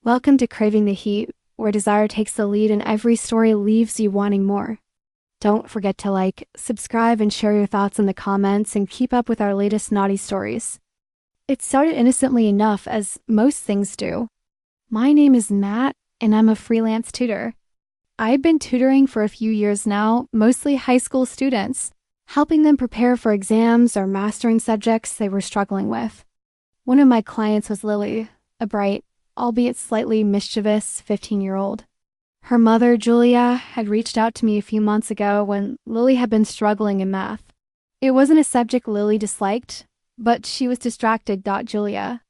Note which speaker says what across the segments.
Speaker 1: Welcome to Craving the Heat, where desire takes the lead and every story leaves you wanting more. Don't forget to like, subscribe, and share your thoughts in the comments and keep up with our latest naughty stories. It started innocently enough, as most things do. My name is Matt, and I'm a freelance tutor. I've been tutoring for a few years now, mostly high school students, helping them prepare for exams or mastering subjects they were struggling with. One of my clients was Lily, a bright, albeit slightly mischievous 15-year-old. Her mother, Julia, had reached out to me a few months ago when Lily had been struggling in math. It wasn't a subject Lily disliked, but she was distracted, thought Julia.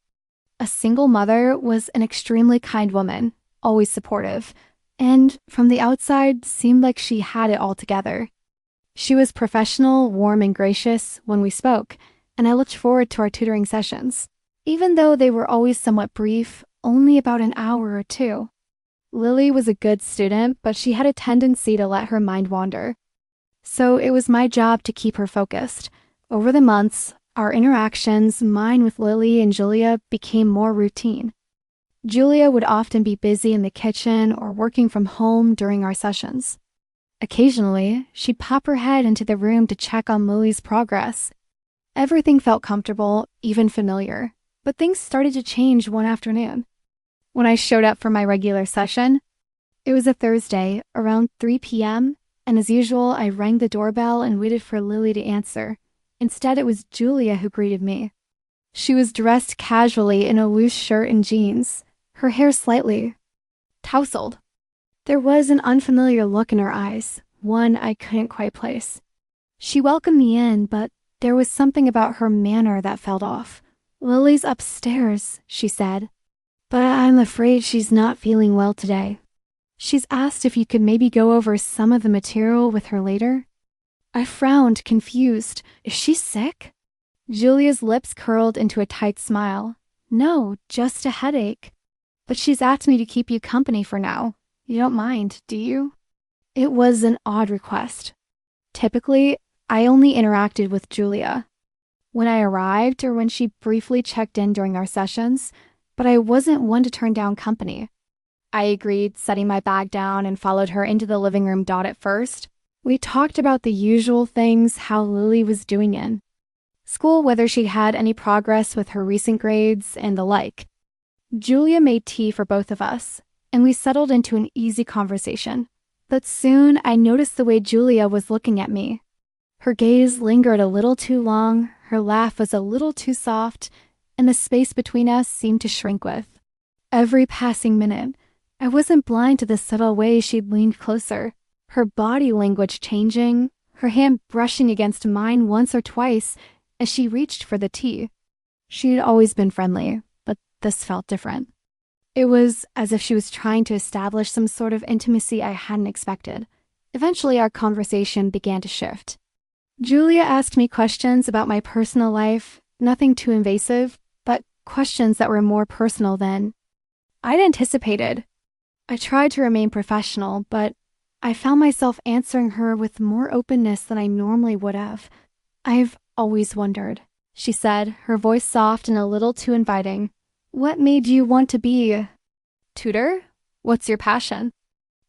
Speaker 1: A single mother was an extremely kind woman, always supportive, and from the outside seemed like she had it all together. She was professional, warm, and gracious when we spoke, and I looked forward to our tutoring sessions, even though they were always somewhat brief, only about an hour or two. Lily was a good student, but she had a tendency to let her mind wander. So it was my job to keep her focused. Over the months, our interactions, mine with Lily and Julia, became more routine. Julia would often be busy in the kitchen or working from home during our sessions. Occasionally, she'd pop her head into the room to check on Lily's progress. Everything felt comfortable, even familiar, but things started to change one afternoon. When I showed up for my regular session, it was a Thursday, around 3 p.m., and as usual, I rang the doorbell and waited for Lily to answer. Instead, it was Julia who greeted me. She was dressed casually in a loose shirt and jeans, her hair slightly tousled. There was an unfamiliar look in her eyes, one I couldn't quite place. She welcomed me in, but there was something about her manner that felt off. "Lily's upstairs," she said, "but I'm afraid she's not feeling well today. She's asked if you could maybe go over some of the material with her later." I frowned, confused. Is she sick? Julia's lips curled into a tight smile. "No, just a headache. But she's asked me to keep you company for now. You don't mind, do you?" It was an odd request. Typically, I only interacted with Julia when I arrived or when she briefly checked in during our sessions, but I wasn't one to turn down company. I agreed, setting my bag down, and followed her into the living room. At first, we talked about the usual things, how Lily was doing in school, whether she'd had any progress with her recent grades, and the like. Julia made tea for both of us, and we settled into an easy conversation. But soon I noticed the way Julia was looking at me. Her gaze lingered a little too long, her laugh was a little too soft, and the space between us seemed to shrink with every passing minute. I wasn't blind to the subtle way she'd leaned closer, her body language changing, her hand brushing against mine once or twice as she reached for the tea. She'd always been friendly, but this felt different. It was as if she was trying to establish some sort of intimacy I hadn't expected. Eventually, our conversation began to shift. Julia asked me questions about my personal life, nothing too invasive, but questions that were more personal than I'd anticipated. I tried to remain professional, but I found myself answering her with more openness than I normally would have. "I've always wondered," she said, her voice soft and a little too inviting. "What made you want to be a tutor? What's your passion?"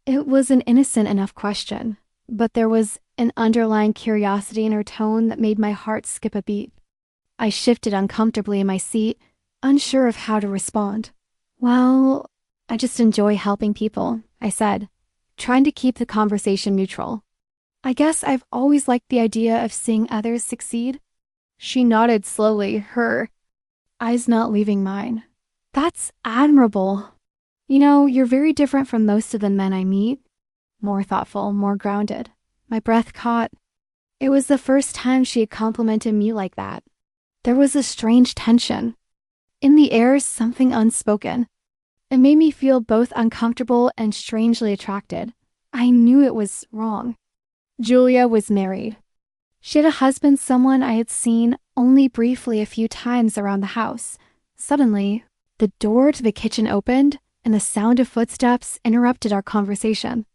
Speaker 1: It was an innocent enough question, but there was an underlying curiosity in her tone that made my heart skip a beat. I shifted uncomfortably in my seat, unsure of how to respond. "Well, I just enjoy helping people," I said, trying to keep the conversation neutral. "I guess I've always liked the idea of seeing others succeed." She nodded slowly, her eyes not leaving mine. "That's admirable. You know, you're very different from most of the men I meet. More thoughtful, more grounded." My breath caught. It was the first time she had complimented me like that. There was a strange tension. In the air, something unspoken. It made me feel both uncomfortable and strangely attracted. I knew it was wrong. Julia was married. She had a husband, someone I had seen only briefly a few times around the house. Suddenly, the door to the kitchen opened, and the sound of footsteps interrupted our conversation.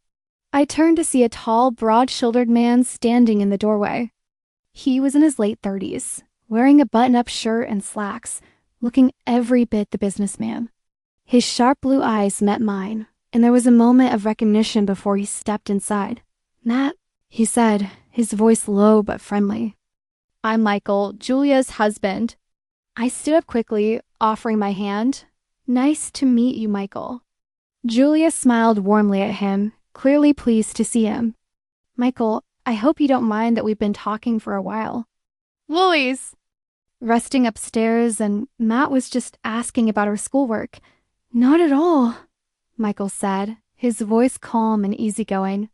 Speaker 1: I turned to see a tall, broad-shouldered man standing in the doorway. He was in his late 30s, wearing a button-up shirt and slacks, looking every bit the businessman. His sharp blue eyes met mine, and there was a moment of recognition before he stepped inside. "Matt," he said, his voice low but friendly. "I'm Michael, Julia's husband." I stood up quickly, offering my hand. "Nice to meet you, Michael." Julia smiled warmly at him, clearly pleased to see him. "Michael, I hope you don't mind that we've been talking for a while." "Lilies!" Resting upstairs, and Matt was just asking about her schoolwork. "Not at all," Michael said, his voice calm and easygoing.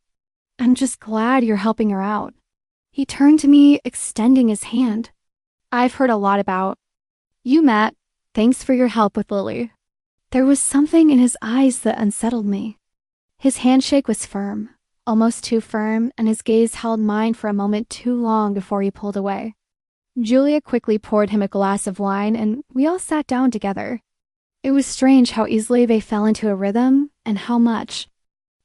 Speaker 1: "I'm just glad you're helping her out." He turned to me, extending his hand. "I've heard a lot about you, Matt. Thanks for your help with Lily." There was something in his eyes that unsettled me. His handshake was firm, almost too firm, and his gaze held mine for a moment too long before he pulled away. Julia quickly poured him a glass of wine, and we all sat down together. It was strange how easily they fell into a rhythm, and how much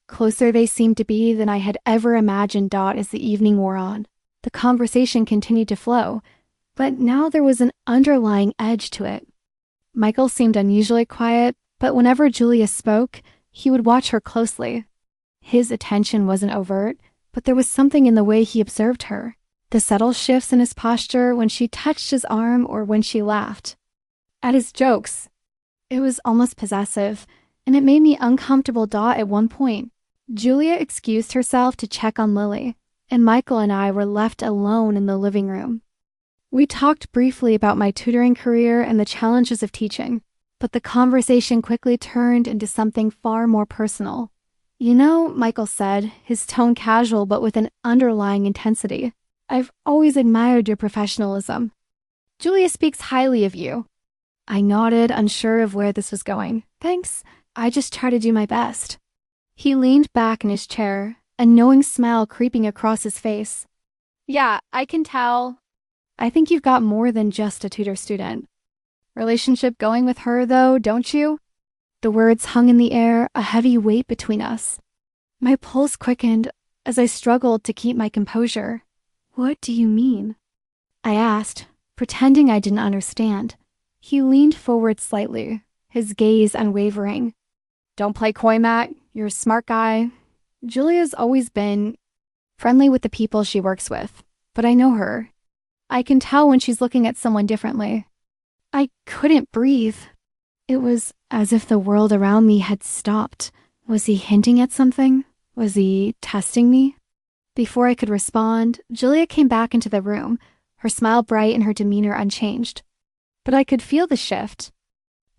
Speaker 1: closer they seemed to be than I had ever imagined. As the evening wore on, the conversation continued to flow, but now there was an underlying edge to it. Michael seemed unusually quiet, but whenever Julia spoke, he would watch her closely. His attention wasn't overt, but there was something in the way he observed her. The subtle shifts in his posture when she touched his arm or when she laughed. At his jokes. It was almost possessive, and it made me uncomfortable. At one point, Julia excused herself to check on Lily, and Michael and I were left alone in the living room. We talked briefly about my tutoring career and the challenges of teaching, but the conversation quickly turned into something far more personal. "You know," Michael said, his tone casual but with an underlying intensity, "I've always admired your professionalism. Julia speaks highly of you." I nodded, unsure of where this was going. "Thanks. I just try to do my best." He leaned back in his chair, a knowing smile creeping across his face. "Yeah, I can tell. I think you've got more than just a tutor student. Relationship going with her, though, don't you?" The words hung in the air, a heavy weight between us. My pulse quickened as I struggled to keep my composure. "What do you mean?" I asked, pretending I didn't understand. He leaned forward slightly, his gaze unwavering. "Don't play coy, Matt. You're a smart guy. Julia's always been friendly with the people she works with, but I know her. I can tell when she's looking at someone differently." I couldn't breathe. It was as if the world around me had stopped. Was he hinting at something? Was he testing me? Before I could respond, Julia came back into the room, her smile bright and her demeanor unchanged. But I could feel the shift.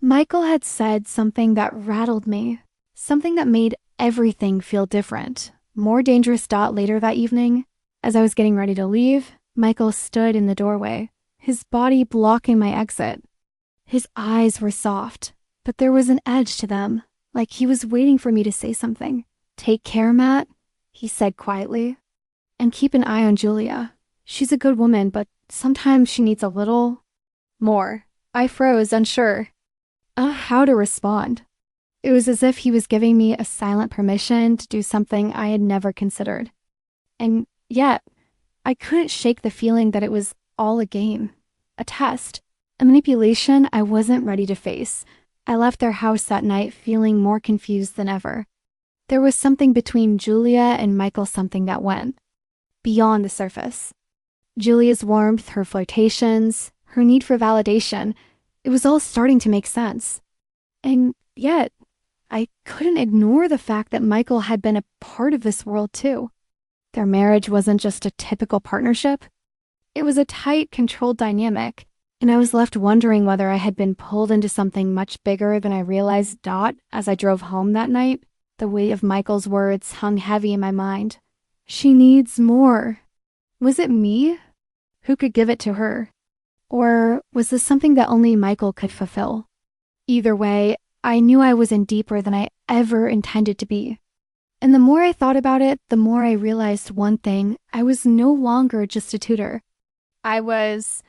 Speaker 1: Michael had said something that rattled me, something that made everything feel different, more dangerous. Later that evening, as I was getting ready to leave, Michael stood in the doorway, his body blocking my exit. His eyes were soft, but there was an edge to them, like he was waiting for me to say something. "Take care, Matt," he said quietly, "and keep an eye on Julia. She's a good woman, but sometimes she needs a little more." I froze, unsure how to respond. It was as if he was giving me a silent permission to do something I had never considered. And yet, I couldn't shake the feeling that it was all a game, a test, a manipulation I wasn't ready to face. I left their house that night feeling more confused than ever. There was something between Julia and Michael, something that went beyond the surface. Julia's warmth, her flirtations, her need for validation, it was all starting to make sense. And yet, I couldn't ignore the fact that Michael had been a part of this world too. Their marriage wasn't just a typical partnership. It was a tight, controlled dynamic, and I was left wondering whether I had been pulled into something much bigger than I realized. As I drove home that night, the weight of Michael's words hung heavy in my mind. She needs more. Was it me? Who could give it to her? Or was this something that only Michael could fulfill? Either way, I knew I was in deeper than I ever intended to be. And the more I thought about it, the more I realized one thing: I was no longer just a tutor. I was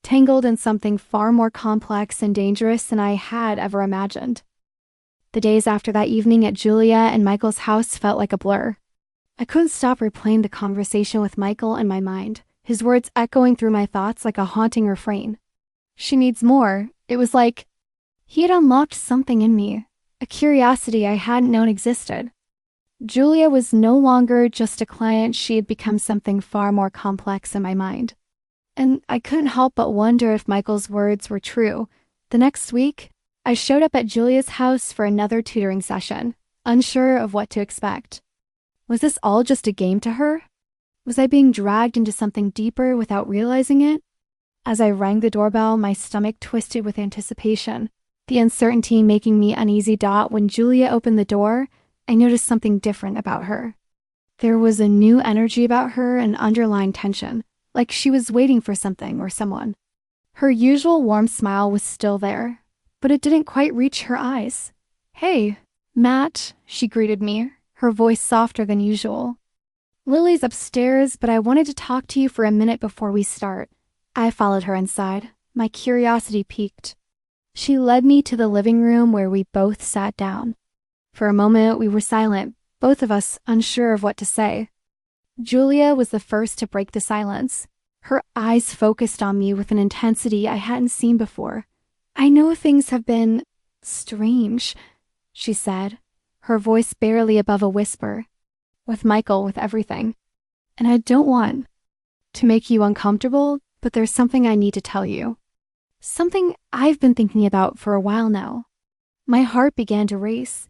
Speaker 1: tangled in something far more complex and dangerous than I had ever imagined. The days after that evening at Julia and Michael's house felt like a blur. I couldn't stop replaying the conversation with Michael in my mind, his words echoing through my thoughts like a haunting refrain. She needs more. It was like He had unlocked something in me, a curiosity I hadn't known existed. Julia was no longer just a client, she had become something far more complex in my mind. And I couldn't help but wonder if Michael's words were true. The next week, I showed up at Julia's house for another tutoring session, unsure of what to expect. Was this all just a game to her? Was I being dragged into something deeper without realizing it? As I rang the doorbell, my stomach twisted with anticipation, the uncertainty making me uneasy. When Julia opened the door, I noticed something different about her. There was a new energy about her, an underlying tension, like she was waiting for something or someone. Her usual warm smile was still there, but it didn't quite reach her eyes. "Hey, Matt," she greeted me, her voice softer than usual. "Lily's upstairs, but I wanted to talk to you for a minute before we start." I followed her inside, my curiosity piqued. She led me to the living room where we both sat down. For a moment, we were silent, both of us unsure of what to say. Julia was the first to break the silence. Her eyes focused on me with an intensity I hadn't seen before. "I know things have been strange," she said, her voice barely above a whisper. "With Michael, with everything. And I don't want to make you uncomfortable, but there's something I need to tell you. Something I've been thinking about for a while now." My heart began to race.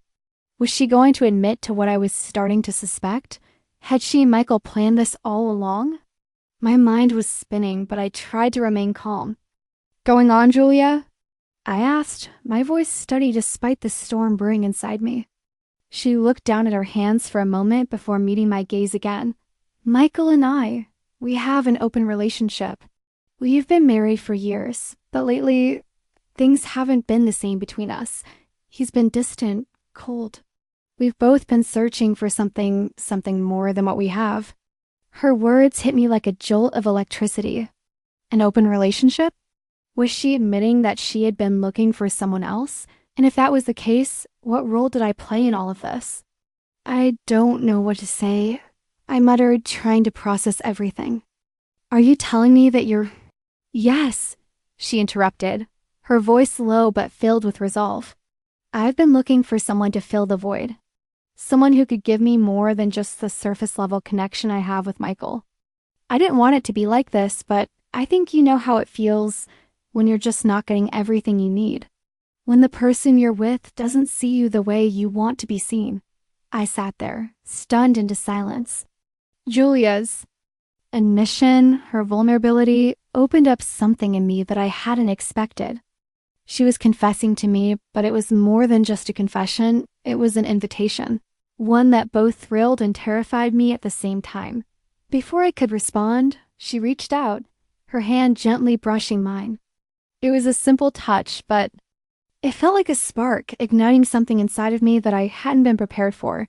Speaker 1: Was she going to admit to what I was starting to suspect? Had she and Michael planned this all along? My mind was spinning, but I tried to remain calm. "Going on, Julia?" I asked, my voice steady despite the storm brewing inside me. She looked down at her hands for a moment before meeting my gaze again. "Michael and I, we have an open relationship. We've been married for years, but lately, things haven't been the same between us. He's been distant, cold. We've both been searching for something more than what we have." Her words hit me like a jolt of electricity. An open relationship? Was she admitting that she had been looking for someone else? And if that was the case, what role did I play in all of this? "I don't know what to say," I muttered, trying to process everything. "Are you telling me that you're—" "Yes," she interrupted, her voice low but filled with resolve. "I've been looking for someone to fill the void. Someone who could give me more than just the surface-level connection I have with Michael. I didn't want it to be like this, but I think you know how it feels when you're just not getting everything you need. When the person you're with doesn't see you the way you want to be seen." I sat there, stunned into silence. Julia's admission, her vulnerability, opened up something in me that I hadn't expected. She was confessing to me, but it was more than just a confession. It was an invitation, one that both thrilled and terrified me at the same time. Before I could respond, she reached out, her hand gently brushing mine. It was a simple touch, but it felt like a spark, igniting something inside of me that I hadn't been prepared for.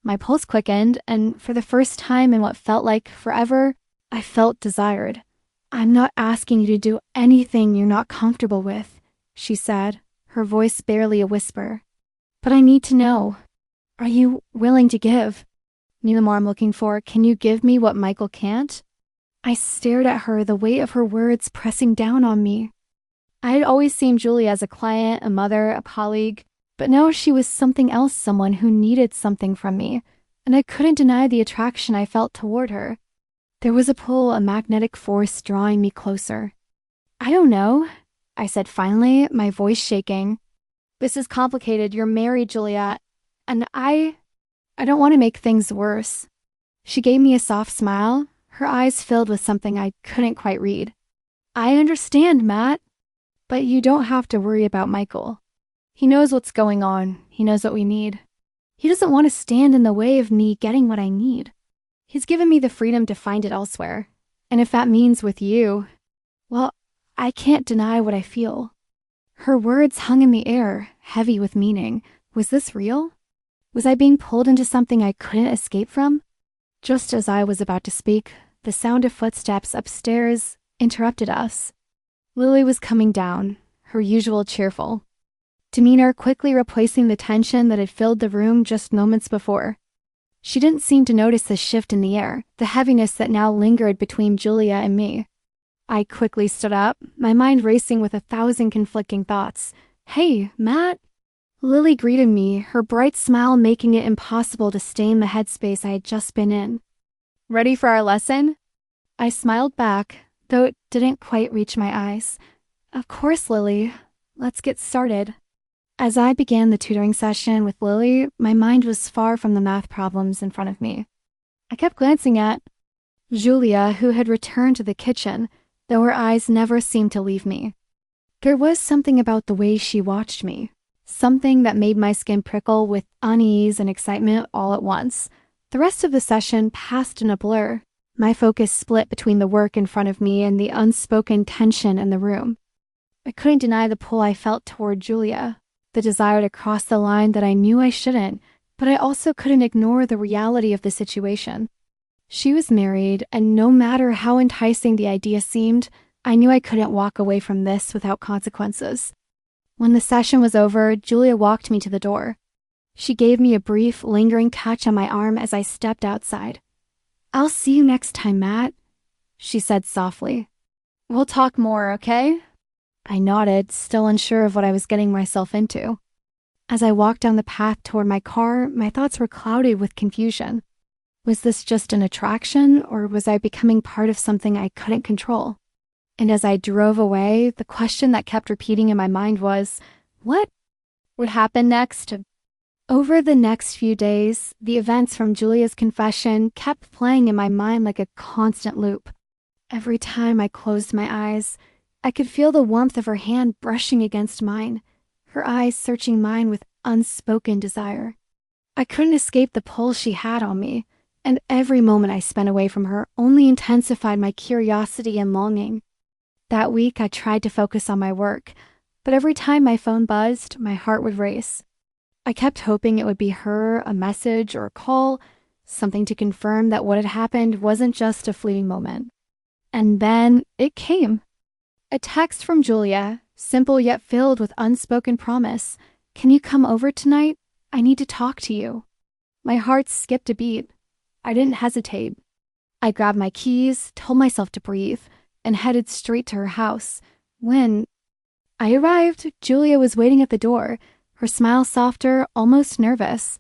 Speaker 1: My pulse quickened, and for the first time in what felt like forever, I felt desired. "I'm not asking you to do anything you're not comfortable with," she said, her voice barely a whisper. "But I need to know, are you willing to give? Need the more I'm looking for, can you give me what Michael can't?" I stared at her, the weight of her words pressing down on me. I had always seen Julia as a client, a mother, a colleague, but now she was something else, someone who needed something from me, and I couldn't deny the attraction I felt toward her. There was a pull, a magnetic force drawing me closer. "I don't know," I said finally, my voice shaking. "This is complicated. You're married, Julia, and I don't want to make things worse." She gave me a soft smile, her eyes filled with something I couldn't quite read. "I understand, Matt, but you don't have to worry about Michael. He knows what's going on. He knows what we need. He doesn't want to stand in the way of me getting what I need. He's given me the freedom to find it elsewhere. And if that means with you, well, I can't deny what I feel." Her words hung in the air, heavy with meaning. Was this real? Was I being pulled into something I couldn't escape from? Just as I was about to speak, the sound of footsteps upstairs interrupted us. Lily was coming down, her usual cheerful demeanor quickly replacing the tension that had filled the room just moments before. She didn't seem to notice the shift in the air, the heaviness that now lingered between Julia and me. I quickly stood up, my mind racing with 1,000 conflicting thoughts. "Hey, Matt." Lily greeted me, her bright smile making it impossible to stay in the headspace I had just been in. "Ready for our lesson?" I smiled back, though it didn't quite reach my eyes. "Of course, Lily. Let's get started." As I began the tutoring session with Lily, my mind was far from the math problems in front of me. I kept glancing at Julia, who had returned to the kitchen, though her eyes never seemed to leave me. There was something about the way she watched me, something that made my skin prickle with unease and excitement all at once. The rest of the session passed in a blur. My focus split between the work in front of me and the unspoken tension in the room. I couldn't deny the pull I felt toward Julia, the desire to cross the line that I knew I shouldn't, but I also couldn't ignore the reality of the situation. She was married, and no matter how enticing the idea seemed, I knew I couldn't walk away from this without consequences. When the session was over, Julia walked me to the door. She gave me a brief, lingering touch on my arm as I stepped outside. "I'll see you next time, Matt," she said softly. "We'll talk more, okay?" I nodded, still unsure of what I was getting myself into. As I walked down the path toward my car, my thoughts were clouded with confusion. Was this just an attraction, or was I becoming part of something I couldn't control? And as I drove away, the question that kept repeating in my mind was, what would happen next? Over the next few days, the events from Julia's confession kept playing in my mind like a constant loop. Every time I closed my eyes, I could feel the warmth of her hand brushing against mine, her eyes searching mine with unspoken desire. I couldn't escape the pull she had on me, and every moment I spent away from her only intensified my curiosity and longing. That week, I tried to focus on my work, but every time my phone buzzed, my heart would race. I kept hoping it would be her, a message or a call, something to confirm that what had happened wasn't just a fleeting moment. And then it came. A text from Julia, simple yet filled with unspoken promise. "Can you come over tonight? I need to talk to you." My heart skipped a beat. I didn't hesitate. I grabbed my keys, told myself to breathe, and headed straight to her house. When I arrived, Julia was waiting at the door, her smile softer, almost nervous.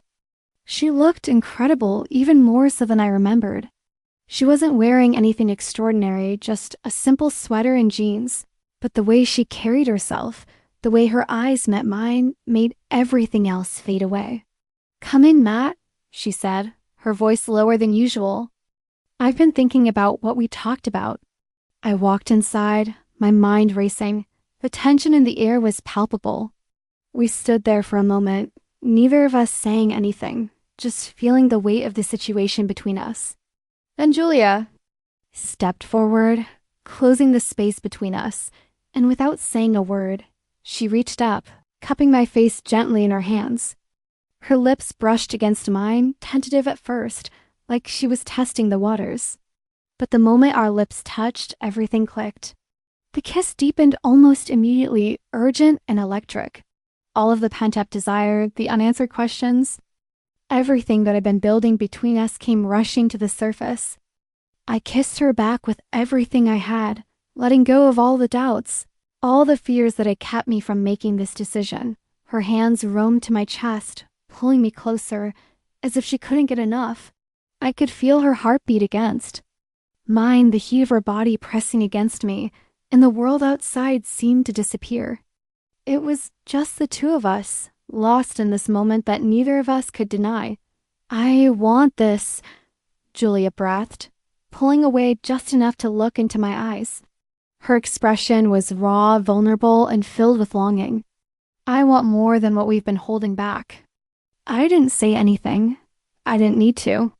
Speaker 1: She looked incredible, even more so than I remembered. She wasn't wearing anything extraordinary, just a simple sweater and jeans. But the way she carried herself, the way her eyes met mine, made everything else fade away. "Come in, Matt," she said, her voice lower than usual. "I've been thinking about what we talked about." I walked inside, my mind racing. The tension in the air was palpable. We stood there for a moment, neither of us saying anything, just feeling the weight of the situation between us. Then Julia stepped forward, closing the space between us, and without saying a word, she reached up, cupping my face gently in her hands. Her lips brushed against mine, tentative at first, like she was testing the waters. But the moment our lips touched, everything clicked. The kiss deepened almost immediately, urgent and electric. All of the pent-up desire, the unanswered questions, everything that had been building between us came rushing to the surface. I kissed her back with everything I had, letting go of all the doubts, all the fears that had kept me from making this decision. Her hands roamed to my chest, pulling me closer, as if she couldn't get enough. I could feel her heartbeat against mine, the heat of her body pressing against me, and the world outside seemed to disappear. It was just the two of us, lost in this moment that neither of us could deny. "I want this," Julia breathed, pulling away just enough to look into my eyes. Her expression was raw, vulnerable, and filled with longing. "I want more than what we've been holding back." I didn't say anything. I didn't need to.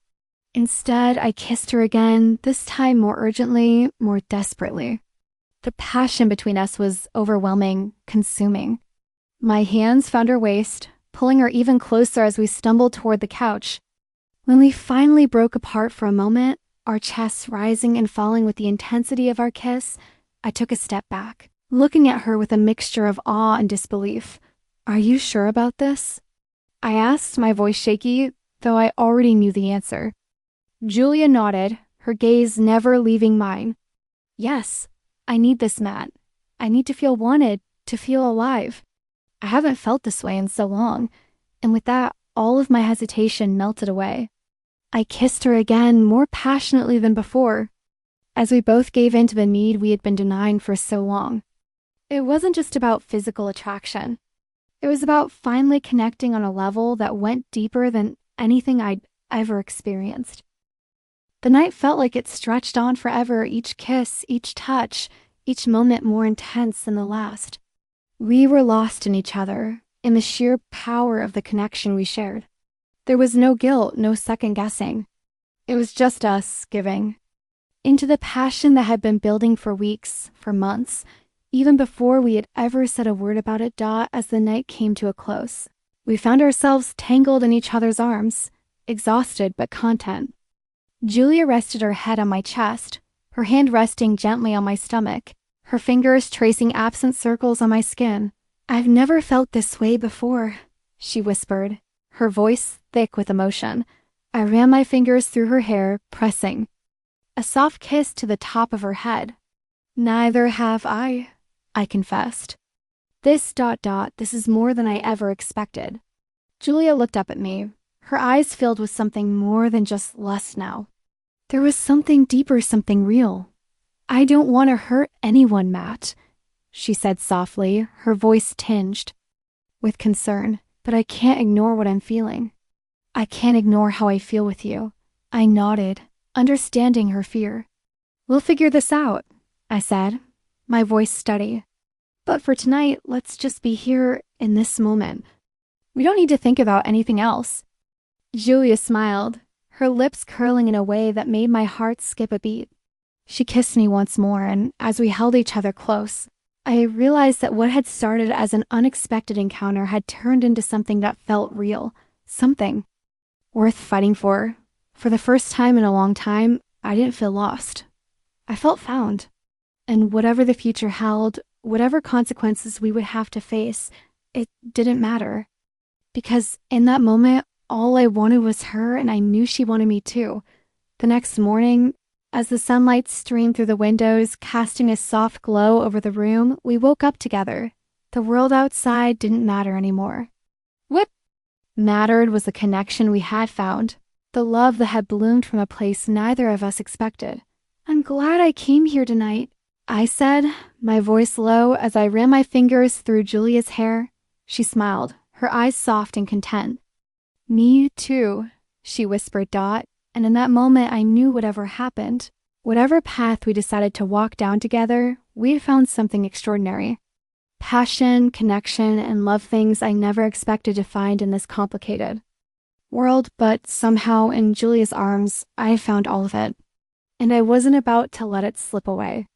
Speaker 1: Instead, I kissed her again, this time more urgently, more desperately. The passion between us was overwhelming, consuming. My hands found her waist, pulling her even closer as we stumbled toward the couch. When we finally broke apart for a moment, our chests rising and falling with the intensity of our kiss, I took a step back, looking at her with a mixture of awe and disbelief. "Are you sure about this?" I asked, my voice shaky, though I already knew the answer. Julia nodded, her gaze never leaving mine. "Yes, I need this, Matt. I need to feel wanted, to feel alive." I haven't felt this way in so long. And with that, all of my hesitation melted away. I kissed her again, more passionately than before, as we both gave in to the need we had been denying for so long. It wasn't just about physical attraction. It was about finally connecting on a level that went deeper than anything I'd ever experienced. The night felt like it stretched on forever, each kiss, each touch, each moment more intense than the last. We were lost in each other, in the sheer power of the connection we shared. There was no guilt, no second guessing. It was just us giving into the passion that had been building for weeks, for months, even before we had ever said a word about it. As the night came to a close, we found ourselves tangled in each other's arms, exhausted but content. Julia rested her head on my chest, her hand resting gently on my stomach, her fingers tracing absent circles on my skin. "I've never felt this way before," she whispered, her voice thick with emotion. I ran my fingers through her hair, pressing. A soft kiss to the top of her head. "Neither have I confessed. This is more than I ever expected." Julia looked up at me, her eyes filled with something more than just lust now. There was something deeper, something real. "I don't want to hurt anyone, Matt," she said softly, her voice tinged with concern. "But I can't ignore what I'm feeling. I can't ignore how I feel with you." I nodded, understanding her fear. "We'll figure this out," I said, my voice steady. "But for tonight, let's just be here in this moment. We don't need to think about anything else." Julia smiled, her lips curling in a way that made my heart skip a beat. She kissed me once more, and as we held each other close, I realized that what had started as an unexpected encounter had turned into something that felt real, something worth fighting for. For the first time in a long time, I didn't feel lost. I felt found. And whatever the future held, whatever consequences we would have to face, it didn't matter. Because in that moment, all I wanted was her, and I knew she wanted me too. The next morning, as the sunlight streamed through the windows, casting a soft glow over the room, we woke up together. The world outside didn't matter anymore. What mattered was the connection we had found, the love that had bloomed from a place neither of us expected. "I'm glad I came here tonight," I said, my voice low as I ran my fingers through Julia's hair. She smiled, her eyes soft and content. "Me too," she whispered, and in that moment I knew whatever happened, whatever path we decided to walk down together, we had found something extraordinary. Passion, connection, and love, things I never expected to find in this complicated world, but somehow in Julia's arms, I found all of it. And I wasn't about to let it slip away.